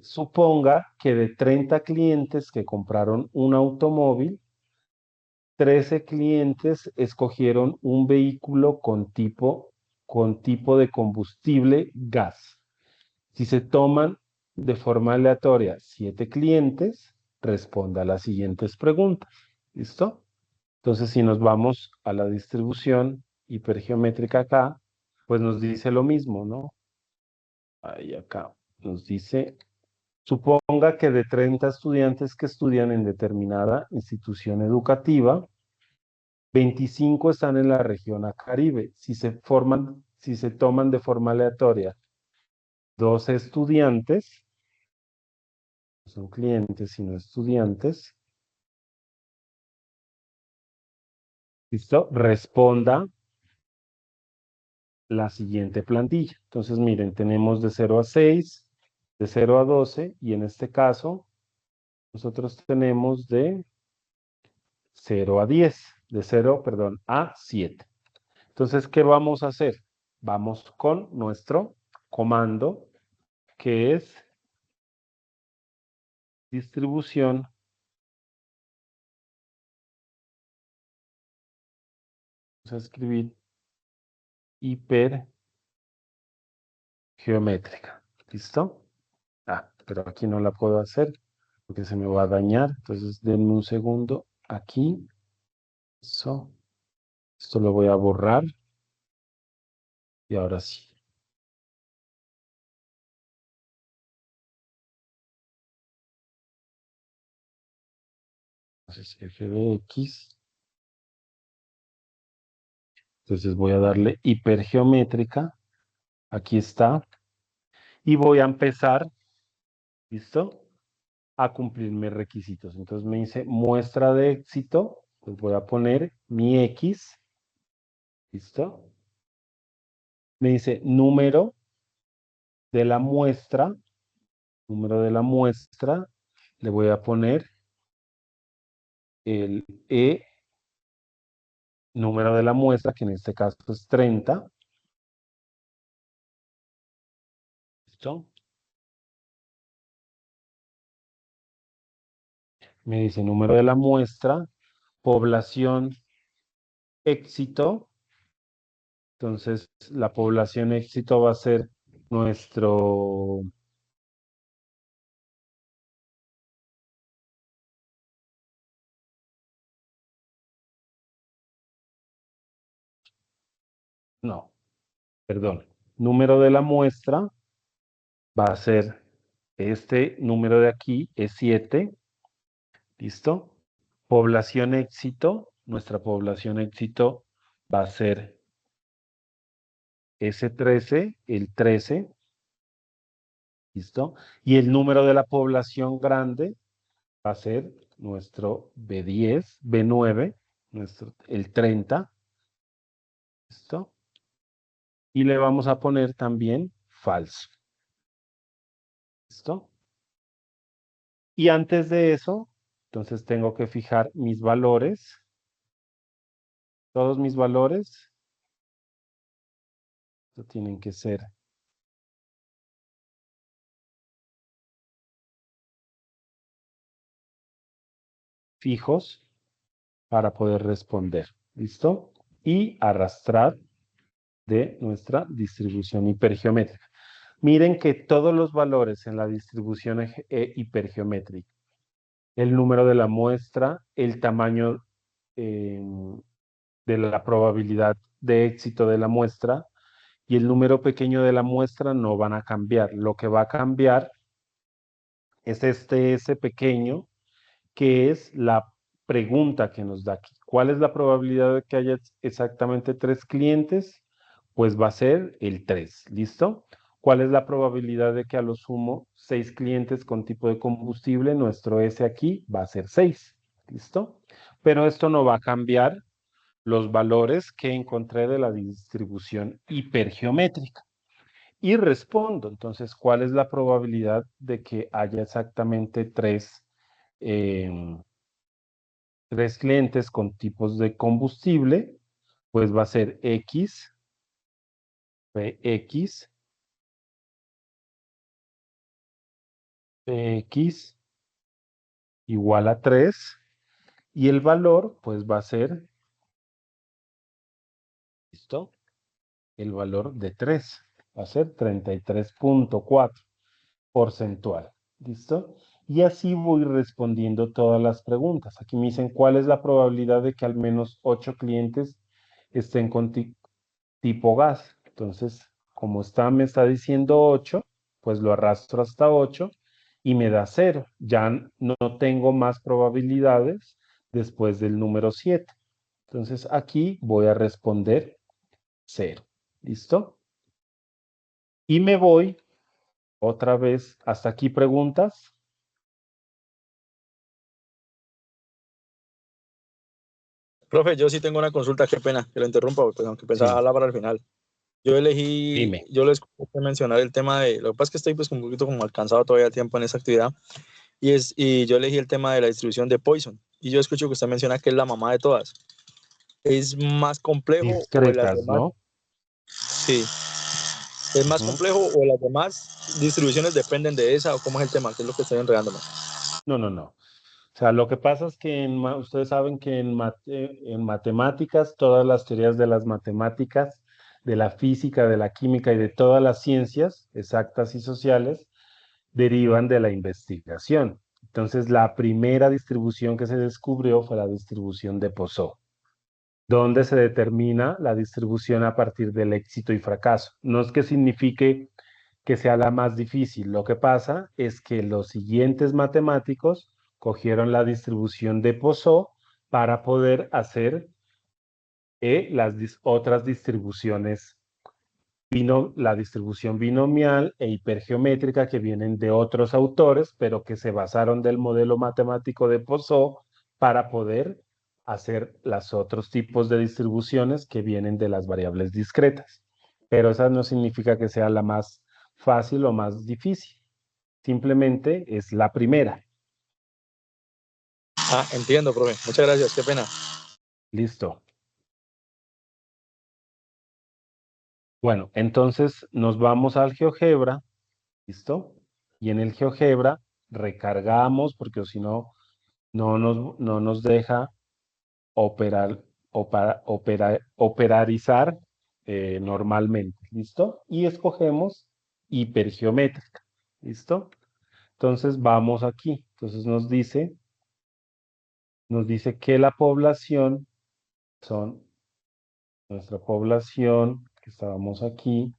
suponga que de 30 clientes que compraron un automóvil, 13 clientes escogieron un vehículo con tipo de combustible gas. Si se toman de forma aleatoria 7 clientes, responda a las siguientes preguntas. ¿Listo? Entonces, si nos vamos a la distribución hipergeométrica acá, pues nos dice lo mismo, ¿no? Ahí acá nos dice, suponga que de 30 estudiantes que estudian en determinada institución educativa, 25 están en la región Caribe. Si se toman de forma aleatoria 12 estudiantes, no son clientes sino estudiantes, ¿listo? Responda la siguiente plantilla. Entonces, miren, tenemos de 0 a 6, de 0 a 12 y en este caso nosotros tenemos de 0 a 10, de 0, perdón, a 7. Entonces, ¿qué vamos a hacer? Vamos con nuestro comando que es distribución. Vamos a escribir hipergeométrica. ¿Listo? Pero aquí no la puedo hacer porque se me va a dañar. Entonces, denme un segundo aquí. Eso. Esto lo voy a borrar. Y ahora sí. Entonces, f de x. Entonces voy a darle hipergeométrica. Aquí está. Y voy a empezar, ¿listo? A cumplir mis requisitos. Entonces me dice muestra de éxito. Pues voy a poner mi x. ¿Listo? Me dice número de la muestra. Número de la muestra. Le voy a poner el E, número de la muestra, que en este caso es 30. ¿Listo? Me dice número de la muestra, población éxito. Entonces, la población éxito va a ser nuestro... No, perdón. Número de la muestra va a ser este número de aquí, es 7. ¿Listo? Población éxito, nuestra población éxito va a ser S13, el 13. ¿Listo? Y el número de la población grande va a ser nuestro B10, B9, el 30. ¿Listo? Y le vamos a poner también falso. ¿Listo? Y antes de eso, entonces tengo que fijar mis valores. Todos mis valores tienen que ser fijos para poder responder. ¿Listo? Y arrastrar de nuestra distribución hipergeométrica. Miren que todos los valores en la distribución hipergeométrica, el número de la muestra, el tamaño de la probabilidad de éxito de la muestra y el número pequeño de la muestra no van a cambiar. Lo que va a cambiar es este S pequeño, que es la pregunta que nos da aquí. ¿Cuál es la probabilidad de que haya exactamente 3 clientes? Pues va a ser el 3, ¿listo? ¿Cuál es la probabilidad de que a lo sumo 6 clientes con tipo de combustible? Nuestro S aquí va a ser 6, ¿listo? Pero esto no va a cambiar los valores que encontré de la distribución hipergeométrica. Y respondo, entonces, ¿cuál es la probabilidad de que haya exactamente 3 clientes con tipos de combustible? Pues va a ser X, PX, PX igual a 3 y el valor pues va a ser, ¿listo? El valor de 3 va a ser 33.4 porcentual, ¿listo? Y así voy respondiendo todas las preguntas. Aquí me dicen cuál es la probabilidad de que al menos 8 clientes estén con tipo gas. Entonces, como me está diciendo 8, pues lo arrastro hasta 8 y me da 0. Ya no tengo más probabilidades después del número 7. Entonces, aquí voy a responder 0. ¿Listo? Y me voy otra vez hasta aquí preguntas. Profe, yo sí tengo una consulta, qué pena que lo interrumpa, pues, aunque pensaba Sí, hablar para el final. dime. Yo les escuché mencionar el tema de, lo que pasa es que estoy pues un poquito como alcanzado todavía el tiempo en esa actividad, y yo elegí el tema de la distribución de Poisson, y yo escucho que usted menciona que es la mamá de todas. ¿Es más complejo o de las Discretas, demás? ¿no? Sí. ¿Es más Ujú. complejo o las demás distribuciones dependen de esa o cómo es el tema? ¿Qué es lo que estoy enredándome? No, no, no. O sea, lo que pasa es que ustedes saben que en matemáticas, todas las teorías de las matemáticas, de la física, de la química y de todas las ciencias exactas y sociales derivan de la investigación. Entonces, la primera distribución que se descubrió fue la distribución de Poisson, donde se determina la distribución a partir del éxito y fracaso. No es que signifique que sea la más difícil. Lo que pasa es que los siguientes matemáticos cogieron la distribución de Poisson para poder hacer las otras distribuciones, la distribución binomial e hipergeométrica que vienen de otros autores, pero que se basaron del modelo matemático de Poisson para poder hacer los otros tipos de distribuciones que vienen de las variables discretas. Pero esa no significa que sea la más fácil o más difícil. Simplemente es la primera. Ah, entiendo, profe. Muchas gracias. Qué pena. Listo. Bueno, entonces nos vamos al GeoGebra. ¿Listo? Y en el GeoGebra recargamos, porque si no, no nos deja operarizar normalmente. ¿Listo? Y escogemos hipergeométrica. ¿Listo? Entonces vamos aquí. Entonces nos dice que la población nuestra población, que estábamos aquí,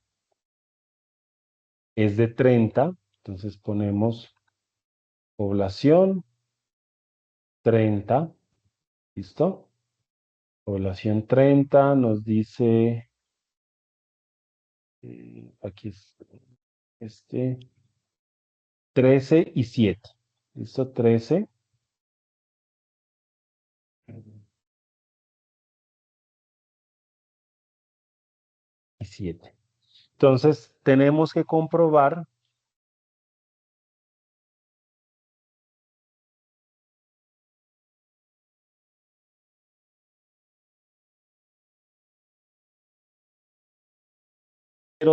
es de 30. Entonces ponemos población 30. ¿Listo? Población 30 nos dice, aquí es este, 13 y 7. ¿Listo? 13 y 7. Entonces, tenemos que comprobar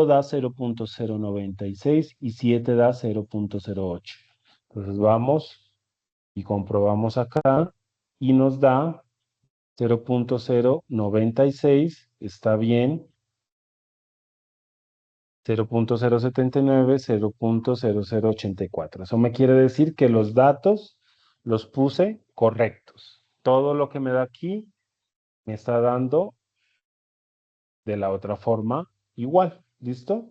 da 0.096 y 7 da 0.08. Entonces vamos y comprobamos acá y nos da 0.096, está bien. 0.079, 0.0084. Eso me quiere decir que los datos los puse correctos. Todo lo que me da aquí me está dando de la otra forma igual. ¿Listo?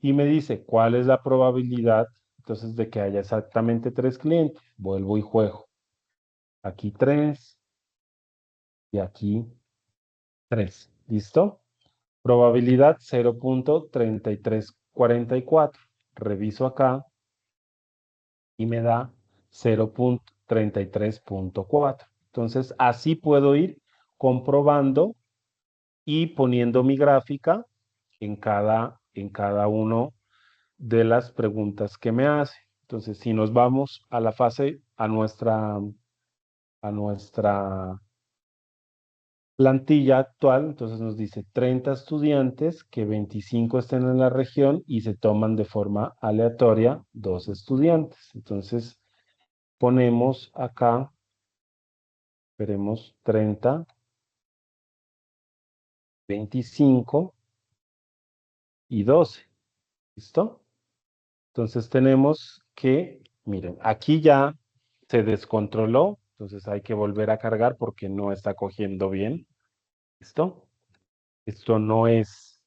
Y me dice cuál es la probabilidad entonces de que haya exactamente 3 clientes. Vuelvo y juego. Aquí 3 y aquí 3. ¿Listo? Probabilidad 0.3344. Reviso acá y me da 0.33.4. Entonces, así puedo ir comprobando y poniendo mi gráfica en cada uno de las preguntas que me hace. Entonces, si nos vamos a la fase, a nuestra plantilla actual, entonces nos dice 30 estudiantes, que 25 estén en la región y se toman de forma aleatoria 2 estudiantes. Entonces, ponemos acá, veremos 30, 25 y 12. ¿Listo? Entonces tenemos que, miren, aquí ya se descontroló, entonces hay que volver a cargar porque no está cogiendo bien. ¿Listo? Esto no es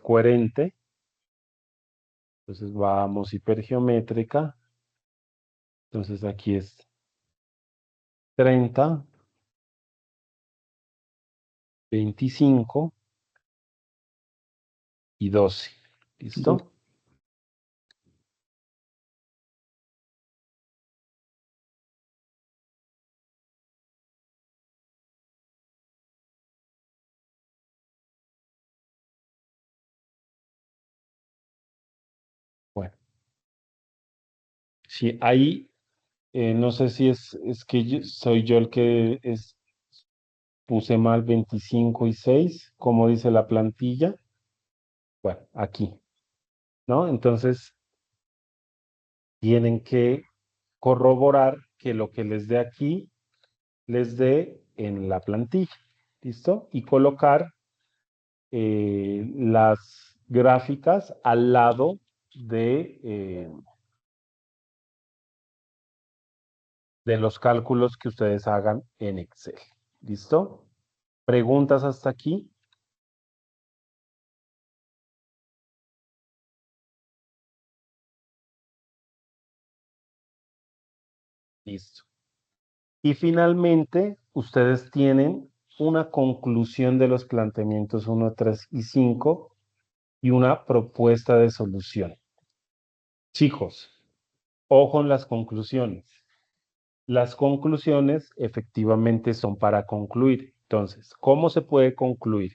coherente. Entonces vamos hipergeométrica. Entonces aquí es 30, 25 y 12. ¿Listo? Bueno, sí, ahí no sé si es que soy yo el que puse mal 25 y 6, como dice la plantilla. Bueno, aquí, ¿no? Entonces tienen que corroborar que lo que les dé aquí les dé en la plantilla. ¿Listo? Y colocar las gráficas al lado de los cálculos que ustedes hagan en Excel. ¿Listo? ¿Preguntas hasta aquí? Listo. Y finalmente, ustedes tienen una conclusión de los planteamientos 1, 3 y 5 y una propuesta de solución. Chicos, ojo en las conclusiones. Las conclusiones efectivamente son para concluir. Entonces, ¿cómo se puede concluir?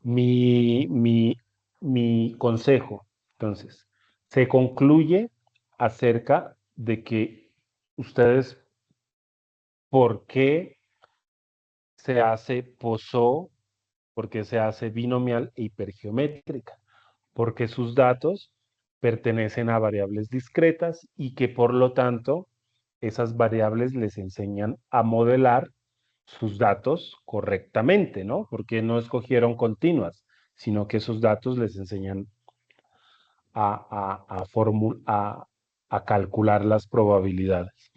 Mi consejo, entonces, se concluye acerca de que ustedes, ¿por qué se hace POSO? ¿Por qué se hace binomial e hipergeométrica? Porque sus datos pertenecen a variables discretas y que por lo tanto esas variables les enseñan a modelar sus datos correctamente, ¿no? Porque no escogieron continuas, sino que esos datos les enseñan a calcular las probabilidades.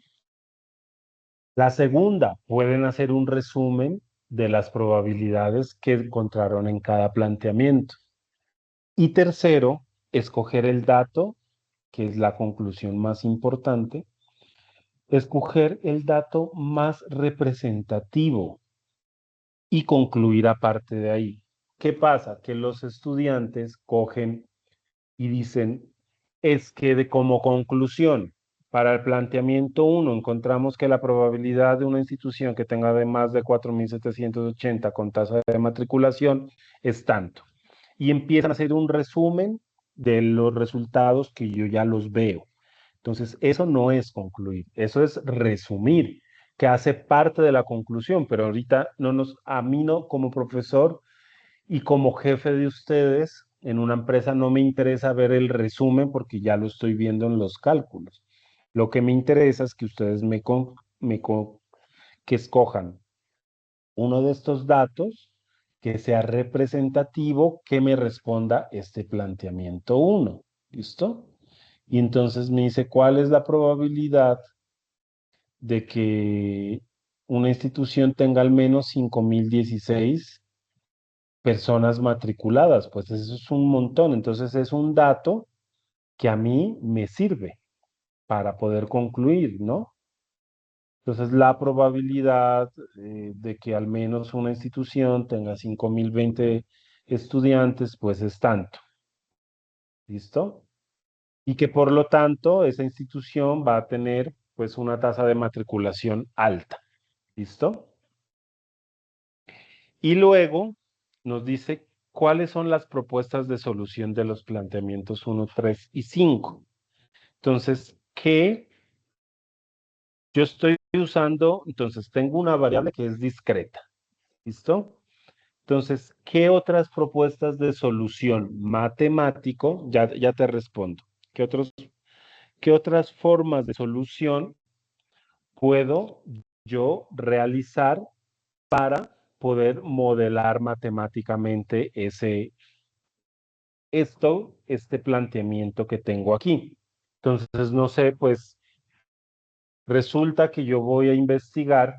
La segunda, pueden hacer un resumen de las probabilidades que encontraron en cada planteamiento. Y tercero, escoger el dato, que es la conclusión más importante, escoger el dato más representativo y concluir aparte de ahí. ¿Qué pasa? Que los estudiantes cogen y dicen, es que como conclusión, para el planteamiento 1 encontramos que la probabilidad de una institución que tenga de más de 4.780 con tasa de matriculación es tanto. Y empiezan a hacer un resumen de los resultados que yo ya los veo. Entonces, eso no es concluir, eso es resumir, que hace parte de la conclusión, pero ahorita a mí no, como profesor y como jefe de ustedes en una empresa, no me interesa ver el resumen porque ya lo estoy viendo en los cálculos. Lo que me interesa es que ustedes que escojan uno de estos datos que sea representativo, que me responda este planteamiento 1. ¿Listo? Y entonces me dice, ¿cuál es la probabilidad de que una institución tenga al menos 5.016 personas matriculadas? Pues eso es un montón. Entonces es un dato que a mí me sirve para poder concluir, ¿no? Entonces la probabilidad de que al menos una institución tenga 5.020 estudiantes, pues es tanto. ¿Listo? Y que por lo tanto esa institución va a tener pues una tasa de matriculación alta. ¿Listo? Y luego nos dice cuáles son las propuestas de solución de los planteamientos 1, 3 y 5. Entonces, ¿qué yo estoy usando? Entonces, tengo una variable que es discreta. ¿Listo? Entonces, ¿qué otras propuestas de solución matemático? Ya te respondo. ¿Qué otras formas de solución puedo yo realizar para poder modelar matemáticamente este planteamiento que tengo aquí? Entonces, no sé, pues resulta que yo voy a investigar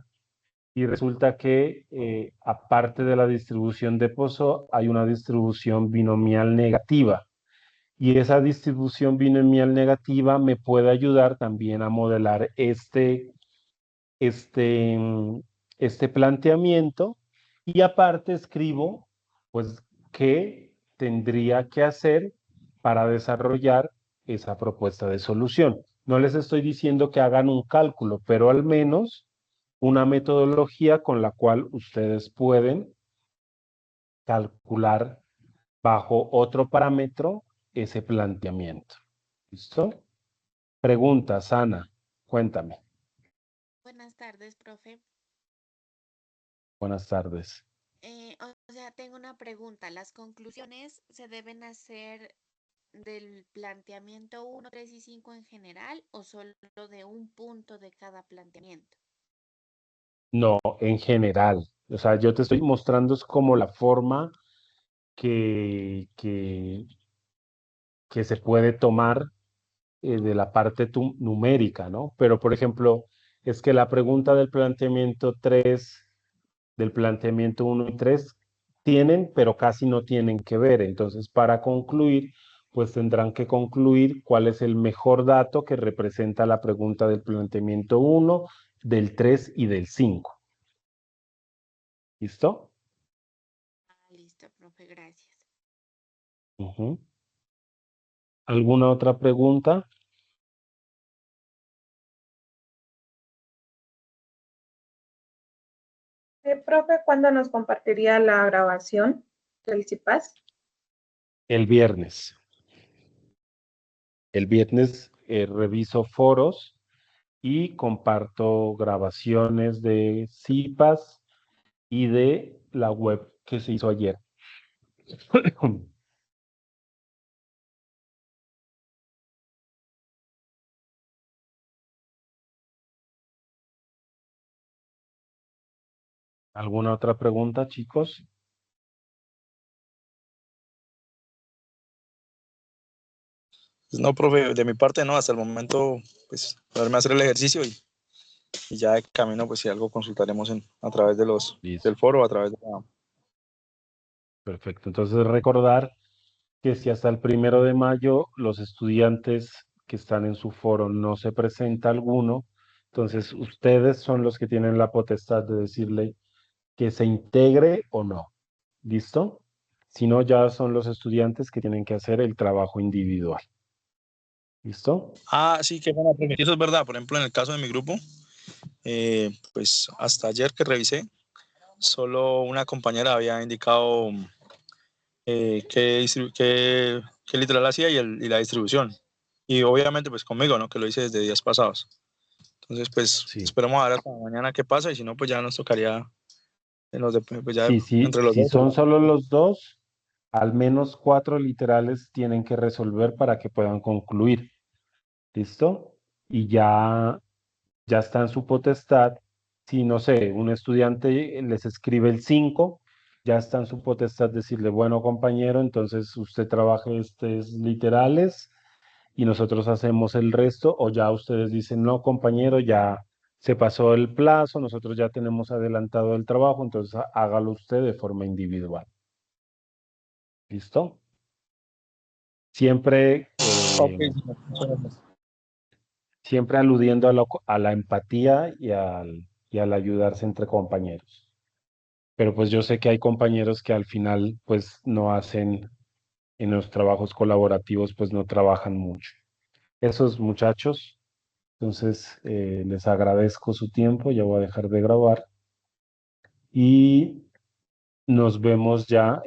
y resulta que aparte de la distribución de Poisson, hay una distribución binomial negativa. Y esa distribución binomial negativa me puede ayudar también a modelar este, este planteamiento. Y aparte escribo, pues, qué tendría que hacer para desarrollar esa propuesta de solución. No les estoy diciendo que hagan un cálculo, pero al menos una metodología con la cual ustedes pueden calcular bajo otro parámetro ese planteamiento. ¿Listo? Preguntas, Ana, cuéntame. Buenas tardes, profe. Buenas tardes. O sea, tengo una pregunta. ¿Las conclusiones se deben hacer del planteamiento 1, 3 y 5 en general o solo de un punto de cada planteamiento? No, en general. O sea, yo te estoy mostrando es como la forma que, que, que se puede tomar de la parte numérica, ¿no? Pero, por ejemplo, es que la pregunta del planteamiento 3, del planteamiento 1 y 3, tienen, pero casi no tienen que ver. Entonces, para concluir, pues tendrán que concluir cuál es el mejor dato que representa la pregunta del planteamiento 1, del 3 y del 5. ¿Listo? Listo, profe, gracias. Ujú. ¿Alguna otra pregunta? Profe, ¿cuándo nos compartiría la grabación del CIPAS? El viernes. El viernes reviso foros y comparto grabaciones de CIPAS y de la web que se hizo ayer. ¿Alguna otra pregunta, chicos? Pues no, profe, de mi parte no, hasta el momento, pues, ponerme a hacer el ejercicio y ya de camino, pues si algo consultaremos a través de Listo. del foro, a través de la... Perfecto. Entonces recordar que si hasta el 1 de mayo los estudiantes que están en su foro no se presenta alguno, entonces ustedes son los que tienen la potestad de decirle que se integre o no. ¿Listo? Si no, ya son los estudiantes que tienen que hacer el trabajo individual. ¿Listo? Ah, sí, qué bueno, profe. Eso es verdad. Por ejemplo, en el caso de mi grupo, pues hasta ayer que revisé, solo una compañera había indicado qué literal hacía y la distribución. Y obviamente, pues conmigo, ¿no? Que lo hice desde días pasados. Entonces, pues Sí. esperemos a ver hasta mañana qué pasa y si no, pues ya nos tocaría pues ya Sí, entre los si dos. son solo los dos, al menos 4 literales tienen que resolver para que puedan concluir. ¿Listo? Y ya está en su potestad. Si, no sé, un estudiante les escribe el 5, ya está en su potestad decirle, bueno, compañero, entonces usted trabaje estos literales y nosotros hacemos el resto, o ya ustedes dicen, no, compañero, ya se pasó el plazo, nosotros ya tenemos adelantado el trabajo, entonces hágalo usted de forma individual. ¿Listo? Siempre, Ok, siempre aludiendo a la empatía y al ayudarse entre compañeros. Pero pues yo sé que hay compañeros que al final pues no hacen, en los trabajos colaborativos pues no trabajan mucho. Esos muchachos, entonces les agradezco su tiempo, ya voy a dejar de grabar y nos vemos ya